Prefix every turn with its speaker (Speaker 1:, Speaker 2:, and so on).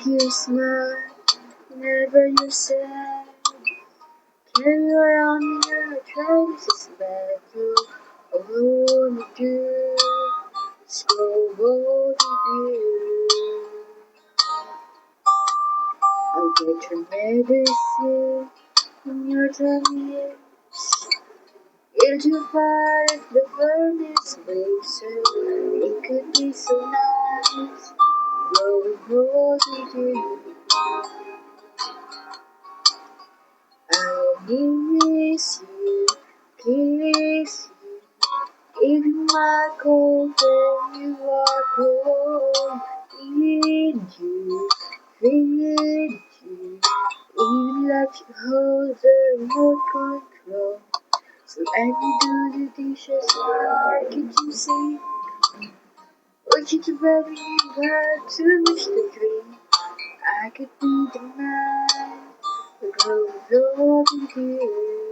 Speaker 1: make you smile whenever you're sad. Carry around in your traces battle. All I wanna do is grow old with you. I'll get your medicine in your tummy. Into fire if the furnace wakes her. It could be so nice growing old with you. I'll miss you, kiss you, give you my cold when you are cold. Need you, feed you, even let you hold the remote control. So let me do the dishes, can't you see? Want you to bed when you've had too much to drink. I could be the man who goes over with you.